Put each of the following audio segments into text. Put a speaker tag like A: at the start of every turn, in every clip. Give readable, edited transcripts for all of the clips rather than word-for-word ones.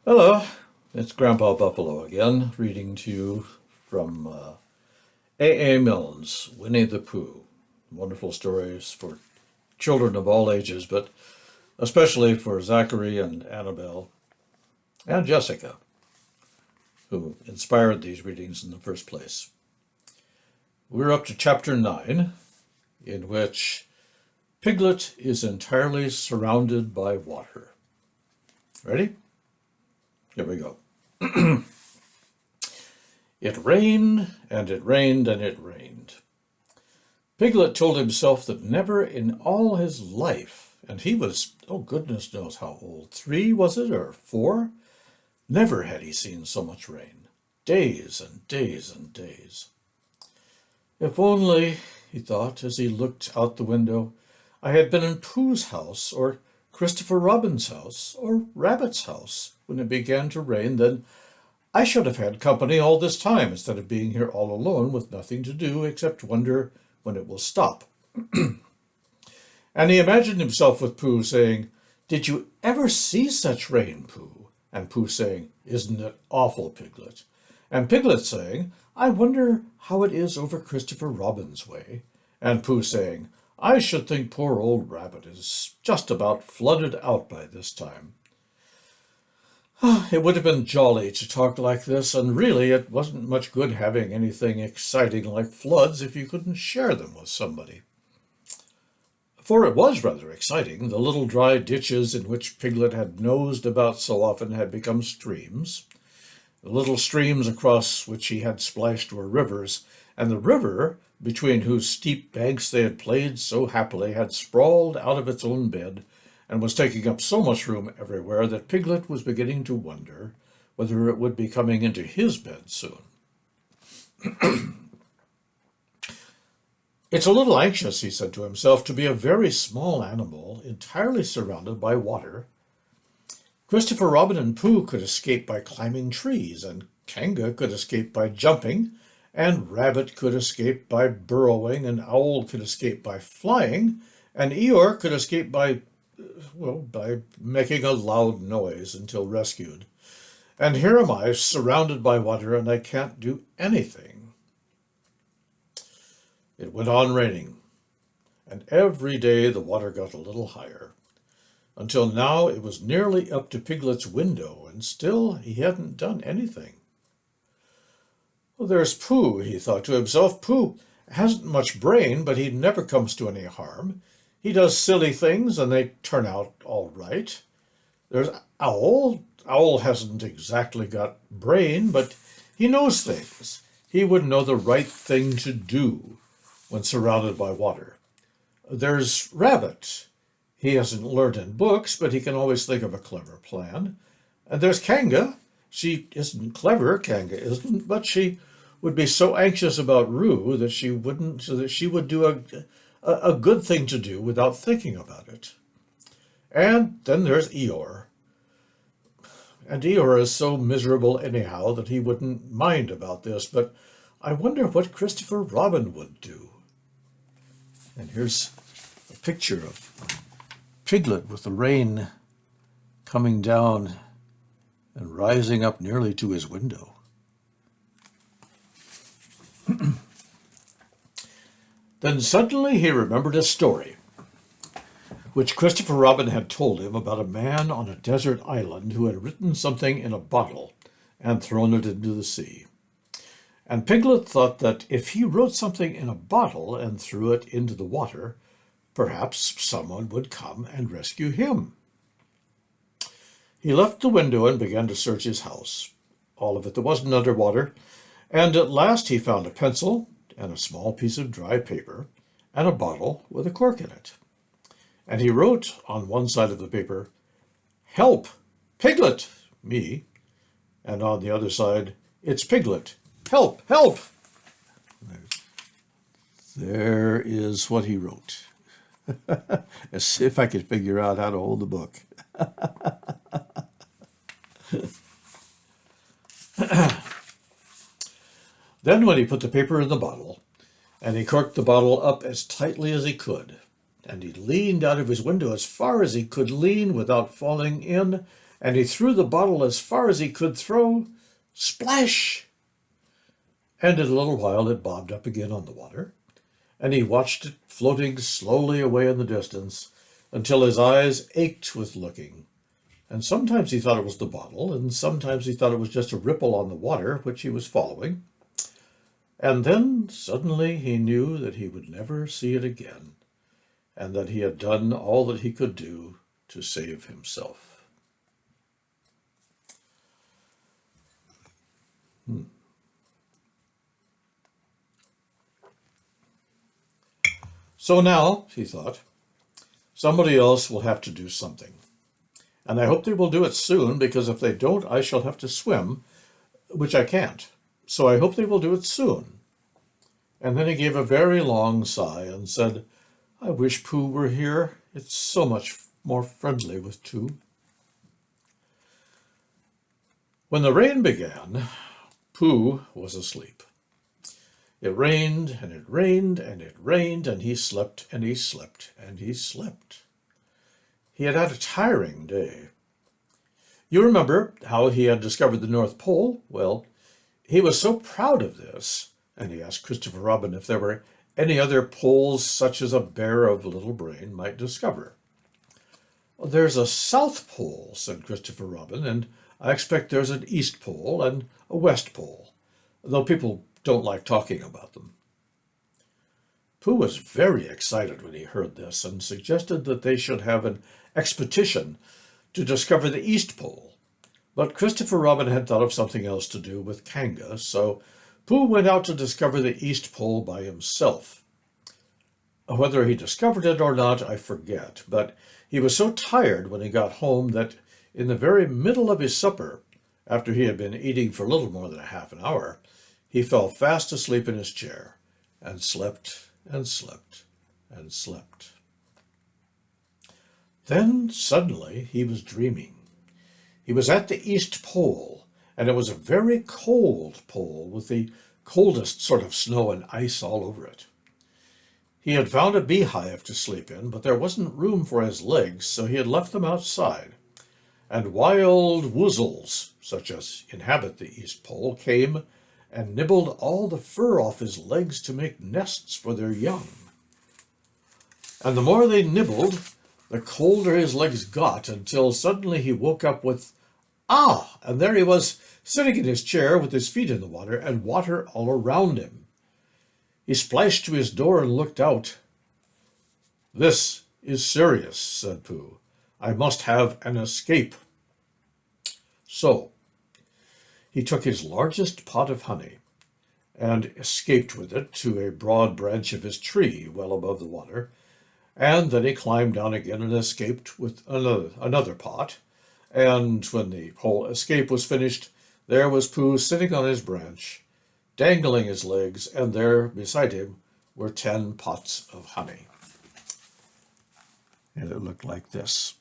A: Hello, it's Grandpa Buffalo again, reading to you from A. Milne's Winnie-the-Pooh. Wonderful stories for children of all ages, but especially for Zachary and Annabelle and Jessica, who inspired these readings in the first place. We're up to chapter 9, in which Piglet is entirely surrounded by water. Ready? Here we go. It rained, and it rained, and it rained. Piglet told himself that never in all his life, and he was, oh goodness knows how old, 3 was it, or 4? Never had he seen so much rain. Days and days and days. If only, he thought as he looked out the window, I had been in Pooh's house, or Christopher Robin's house, or Rabbit's house, when it began to rain, then I should have had company all this time instead of being here all alone with nothing to do except wonder when it will stop. And he imagined himself with Pooh saying, Did you ever see such rain, Pooh? And Pooh saying, Isn't it awful, Piglet? And Piglet saying, I wonder how it is over Christopher Robin's way. And Pooh saying, I should think poor old Rabbit is just about flooded out by this time. It would have been jolly to talk like this, and really it wasn't much good having anything exciting like floods if you couldn't share them with somebody. For it was rather exciting. The little dry ditches in which Piglet had nosed about so often had become streams. The little streams across which he had splashed were rivers, and the river, between whose steep banks they had played so happily, had sprawled out of its own bed, and was taking up so much room everywhere that Piglet was beginning to wonder whether it would be coming into his bed soon. It's a little anxious, he said to himself, to be a very small animal, entirely surrounded by water. Christopher Robin and Pooh could escape by climbing trees, and Kanga could escape by jumping, and Rabbit could escape by burrowing, and Owl could escape by flying, and Eeyore could escape by making a loud noise until rescued. And here am I, surrounded by water, and I can't do anything. It went on raining, and every day the water got a little higher, until now it was nearly up to Piglet's window, and still he hadn't done anything. Well, there's Pooh, he thought to himself. Pooh hasn't much brain, but he never comes to any harm. He does silly things, and they turn out all right. There's Owl. Owl hasn't exactly got brain, but he knows things. He would know the right thing to do when surrounded by water. There's Rabbit. He hasn't learned in books, but he can always think of a clever plan. And there's Kanga. She isn't clever, Kanga isn't, but she would be so anxious about Roo that she would do a good thing to do without thinking about it. And then there's Eeyore. And Eeyore is so miserable anyhow that he wouldn't mind about this, but I wonder what Christopher Robin would do. And here's a picture of Piglet with the rain coming down and rising up nearly to his window. Then suddenly he remembered a story which Christopher Robin had told him about a man on a desert island who had written something in a bottle and thrown it into the sea. And Piglet thought that if he wrote something in a bottle and threw it into the water, perhaps someone would come and rescue him. He left the window and began to search his house, all of it that wasn't underwater, and at last he found a pencil and a small piece of dry paper and a bottle with a cork in it. And he wrote on one side of the paper, Help! Piglet! Me. And on the other side, It's Piglet! Help! Help! There is what he wrote. As if I could figure out how to hold the book. Then when he put the paper in the bottle, and he corked the bottle up as tightly as he could, and he leaned out of his window as far as he could lean without falling in, and he threw the bottle as far as he could throw. Splash! And in a little while it bobbed up again on the water, and he watched it floating slowly away in the distance until his eyes ached with looking. And sometimes he thought it was the bottle, and sometimes he thought it was just a ripple on the water which he was following. And then suddenly he knew that he would never see it again, and that he had done all that he could do to save himself. So now, he thought, somebody else will have to do something. And I hope they will do it soon, because if they don't, I shall have to swim, which I can't. So I hope they will do it soon. And then he gave a very long sigh and said, I wish Pooh were here. It's so much more friendly with two. When the rain began, Pooh was asleep. It rained, and it rained, and it rained, and he slept, and he slept, and he slept. He had had a tiring day. You remember how he had discovered the North Pole? Well, he was so proud of this, and he asked Christopher Robin if there were any other poles such as a bear of little brain might discover. Well, there's a South Pole, said Christopher Robin, and I expect there's an East Pole and a West Pole, though people don't like talking about them. Pooh was very excited when he heard this and suggested that they should have an expedition to discover the East Pole. But Christopher Robin had thought of something else to do with Kanga, so Pooh went out to discover the East Pole by himself. Whether he discovered it or not, I forget, but he was so tired when he got home that in the very middle of his supper, after he had been eating for little more than a half an hour, he fell fast asleep in his chair and slept and slept and slept. Then suddenly he was dreaming. He was at the East Pole, and it was a very cold pole with the coldest sort of snow and ice all over it. He had found a beehive to sleep in, but there wasn't room for his legs, so he had left them outside. And wild woozles, such as inhabit the East Pole, came and nibbled all the fur off his legs to make nests for their young. And the more they nibbled, the colder his legs got, until suddenly he woke up with, ah! And there he was, sitting in his chair with his feet in the water and water all around him. He splashed to his door and looked out. This is serious, said Pooh. I must have an escape. So he took his largest pot of honey and escaped with it to a broad branch of his tree well above the water, and then he climbed down again and escaped with another pot, and when the whole escape was finished, there was Pooh sitting on his branch, dangling his legs, and there beside him were 10 pots of honey. And it looked like this.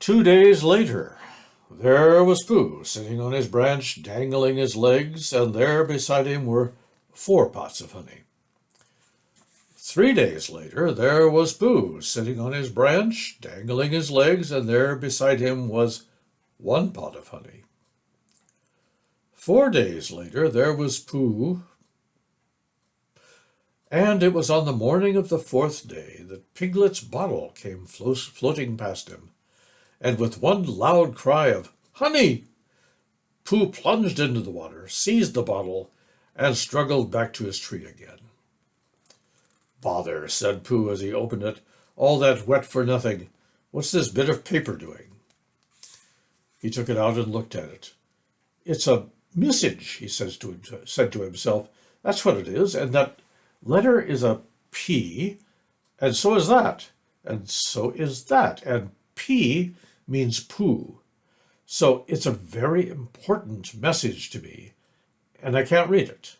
A: 2 days later, there was Pooh sitting on his branch, dangling his legs, and there beside him were 4 pots of honey. 3 days later, there was Pooh sitting on his branch, dangling his legs, and there beside him was 1 pot of honey. 4 days later, there was Pooh, and it was on the morning of the 4th day that Piglet's bottle came floating past him, and with one loud cry of "Honey!" Pooh plunged into the water, seized the bottle, and struggled back to his tree again. "Bother," said Pooh as he opened it. "All that wet for nothing. What's this bit of paper doing?" He took it out and looked at it. "It's a message," he said to himself. "That's what it is, and that letter is a P, and so is that, and so is that, and P means Pooh. So it's a very important message to me, and I can't read it.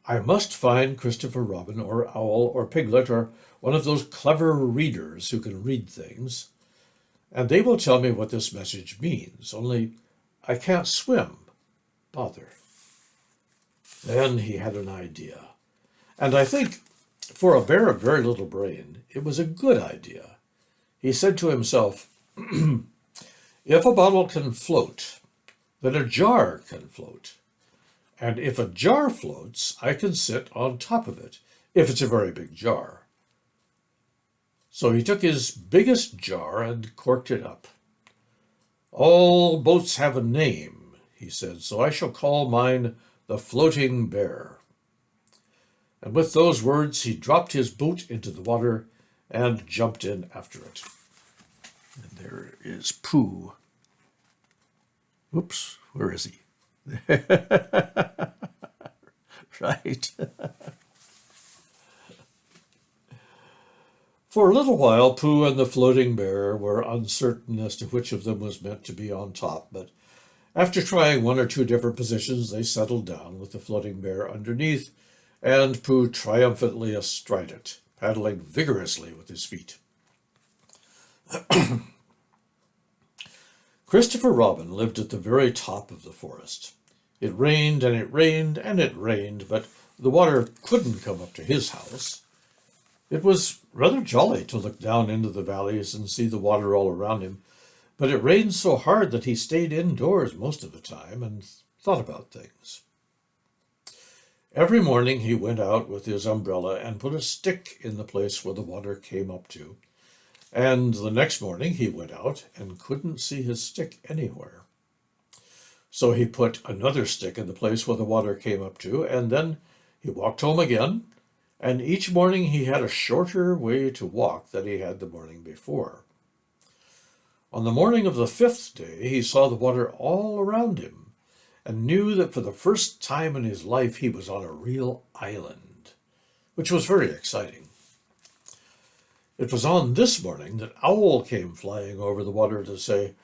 A: I must find Christopher Robin or Owl or Piglet or one of those clever readers who can read things, and they will tell me what this message means, only I can't swim. Bother." Then he had an idea, and I think For a bear of very little brain, it was a good idea. He said to himself, if a bottle can float, then a jar can float. And if a jar floats, I can sit on top of it, if it's a very big jar. So he took his biggest jar and corked it up. All boats have a name, he said, so I shall call mine the Floating Bear. And with those words, he dropped his boat into the water and jumped in after it. And there is Pooh. Whoops, where is he? Right. For a little while, Pooh and the Floating Bear were uncertain as to which of them was meant to be on top, but after trying one or two different positions, they settled down with the Floating Bear underneath, and Pooh triumphantly astride it, paddling vigorously with his feet. Christopher Robin lived at the very top of the forest. It rained and it rained and it rained, but the water couldn't come up to his house. It was rather jolly to look down into the valleys and see the water all around him, but it rained so hard that he stayed indoors most of the time and thought about things. Every morning he went out with his umbrella and put a stick in the place where the water came up to, and the next morning he went out and couldn't see his stick anywhere. So he put another stick in the place where the water came up to, and then he walked home again, and each morning he had a shorter way to walk than he had the morning before. On the morning of the 5th day, he saw the water all around him, and knew that for the first time in his life he was on a real island, which was very exciting. It was on this morning that Owl came flying over the water to say,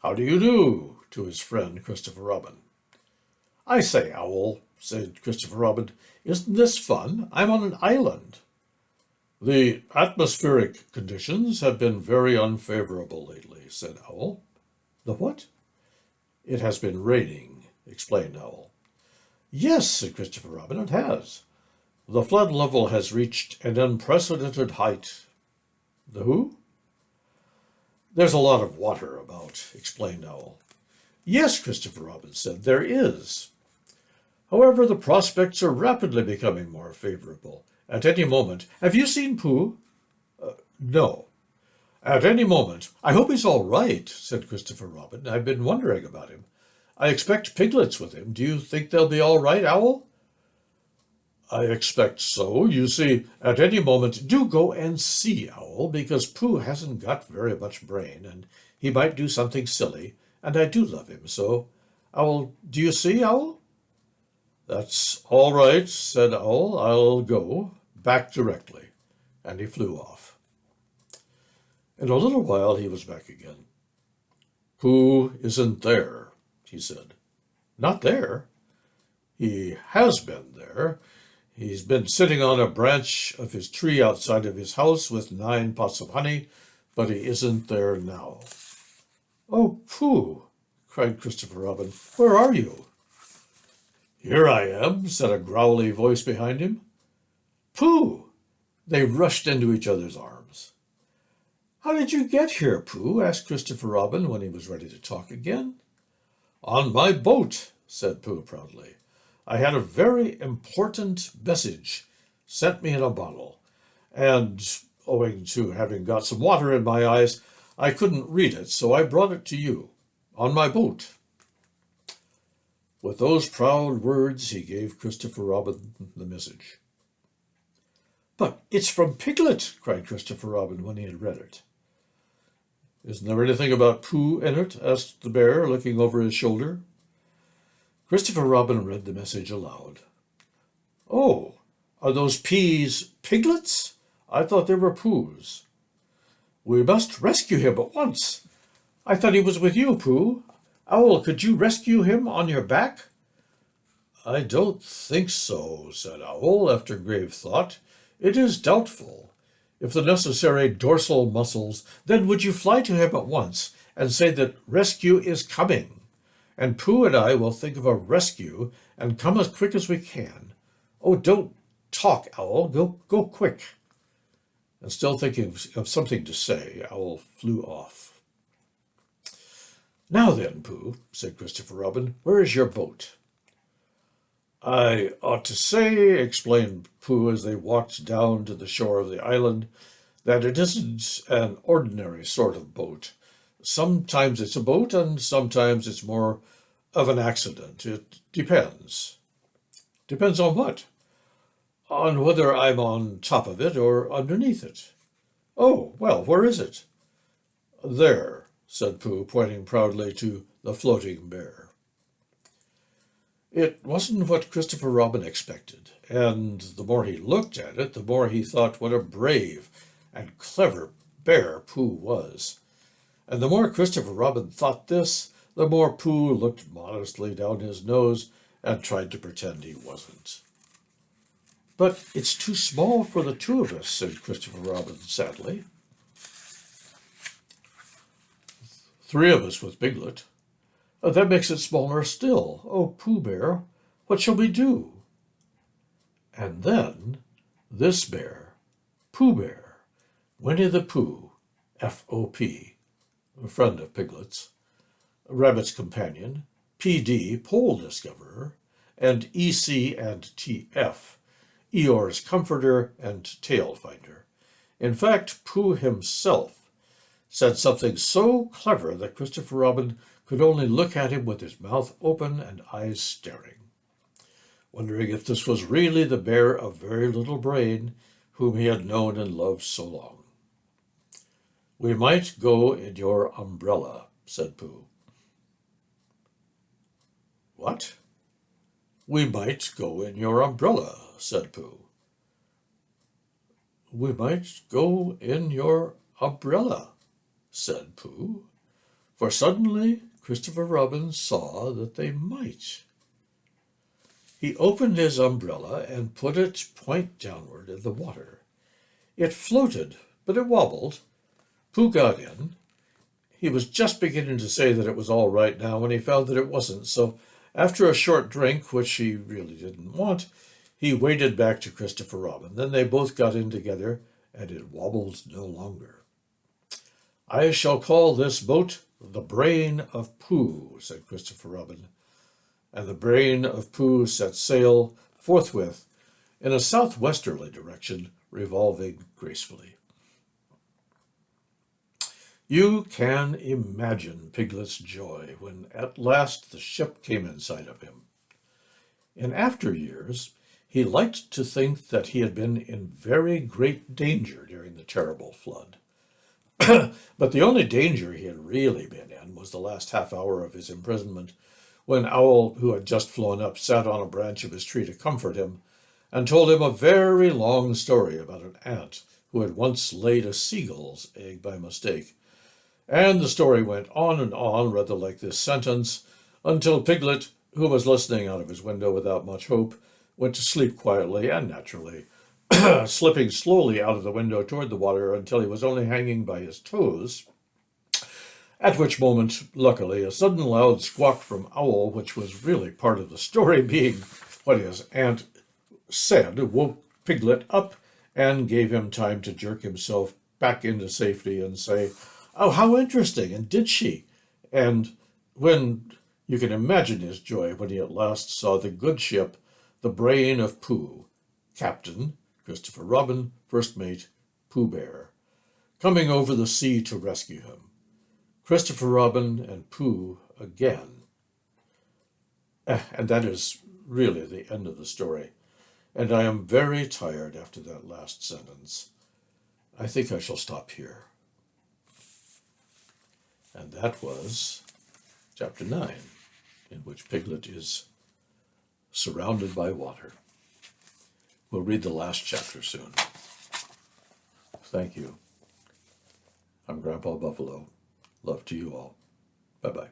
A: "How do you do?" to his friend Christopher Robin. "I say, Owl," said Christopher Robin, "isn't this fun? I'm on an island." "The atmospheric conditions have been very unfavorable lately," said Owl. "The what?" "It has been raining," explained Owl. "Yes," said Christopher Robin, "it has. The flood level has reached an unprecedented height." "The who?" "There's a lot of water about," explained Owl. "Yes," Christopher Robin said, "there is. However, the prospects are rapidly becoming more favorable. At any moment— Have you seen Pooh?" No. "At any moment—" "I hope he's all right," said Christopher Robin. "I've been wondering about him. I expect Piglet's with him. Do you think they'll be all right, Owl?" "I expect so. You see, at any moment—" "Do go and see, Owl, because Pooh hasn't got very much brain, and he might do something silly, and I do love him so. Owl, do you see, Owl?" "That's all right," said Owl. "I'll go. Back directly." And he flew off. In a little while he was back again. "Pooh isn't there," he said. "Not there?" "He has been there. He's been sitting on a branch of his tree outside of his house with 9 pots of honey, but he isn't there now." "Oh, Pooh!" cried Christopher Robin. "Where are you?" "Here I am," said a growly voice behind him. "Pooh!" They rushed into each other's arms. "How did you get here, Pooh?" asked Christopher Robin when he was ready to talk again. "On my boat," said Pooh proudly. "I had a very important message sent me in a bottle, and owing to having got some water in my eyes, I couldn't read it, so I brought it to you on my boat." With those proud words, he gave Christopher Robin the message. "But it's from Piglet," cried Christopher Robin when he had read it. "Isn't there anything about Pooh in it?" asked the bear, looking over his shoulder. Christopher Robin read the message aloud. "Oh, are those P's Piglets? I thought they were Poohs." "We must rescue him at once. I thought he was with you, Pooh. Owl, could you rescue him on your back?" "I don't think so," said Owl, after grave thought. "It is doubtful. If the necessary dorsal muscles—" "Then would you fly to him at once and say that rescue is coming? And Pooh and I will think of a rescue and come as quick as we can. Oh, don't Talk, Owl. Go quick. And still thinking of something to say, Owl flew off. Now then, Pooh, said Christopher Robin, where is your boat? I ought to say, explained Pooh as they walked down to the shore of the island, that it isn't an ordinary sort of boat. Sometimes it's a boat, and sometimes it's more of an accident. It depends. Depends on what? On whether I'm on top of it or underneath it. Oh, well, where is it? There, said Pooh, pointing proudly to the floating bear. It wasn't what Christopher Robin expected, and the more he looked at it, the more he thought what a brave and clever bear Pooh was. And the more Christopher Robin thought this, the more Pooh looked modestly down his nose and tried to pretend he wasn't. But it's too small for the two of us, said Christopher Robin sadly. Three of us with Piglet. That makes it smaller still. Oh, Pooh Bear, what shall we do? And then this bear, Pooh Bear, Winnie-the-Pooh, F.O.P., a friend of Piglet's, Rabbit's companion, P.D., Pole Discoverer, and E.C. and T.F., Eeyore's comforter and tail finder. In fact, Pooh himself said something so clever that Christopher Robin could only look at him with his mouth open and eyes staring, wondering if this was really the bear of very little brain whom he had known and loved so long. We might go in your umbrella, said Pooh. What? We might go in your umbrella, said Pooh. We might go in your umbrella, said Pooh, for suddenly Christopher Robin saw that they might. He opened his umbrella and put it point downward in the water. It floated, but it wobbled. Pooh got in. He was just beginning to say that it was all right now when he found that it wasn't, so after a short drink, which he really didn't want, he waded back to Christopher Robin. Then they both got in together, and it wobbled no longer. I shall call this boat the Brain of Pooh, said Christopher Robin. And the Brain of Pooh set sail forthwith in a southwesterly direction, revolving gracefully. You can imagine Piglet's joy when at last the ship came in sight of him. In after years, he liked to think that he had been in very great danger during the terrible flood. But the only danger he had really been in was the last half hour of his imprisonment, when Owl, who had just flown up, sat on a branch of his tree to comfort him, and told him a very long story about an ant who had once laid a seagull's egg by mistake. And the story went on and on, rather like this sentence, until Piglet, who was listening out of his window without much hope, went to sleep quietly and naturally, slipping slowly out of the window toward the water until he was only hanging by his toes, at which moment, luckily, a sudden loud squawk from Owl, which was really part of the story, being what his aunt said, woke Piglet up and gave him time to jerk himself back into safety and say, "Oh, how interesting, and did she?" And when you can imagine his joy when he at last saw the good ship, the Brain of Pooh, Captain Christopher Robin, First Mate Pooh Bear, coming over the sea to rescue him. Christopher Robin and Pooh again. And that is really the end of the story. And I am very tired after that last sentence. I think I shall stop here. And that was chapter 9, in which Piglet is surrounded by water. We'll read the last chapter soon. Thank you. I'm Grampa Buffalo. Love to you all. Bye-bye.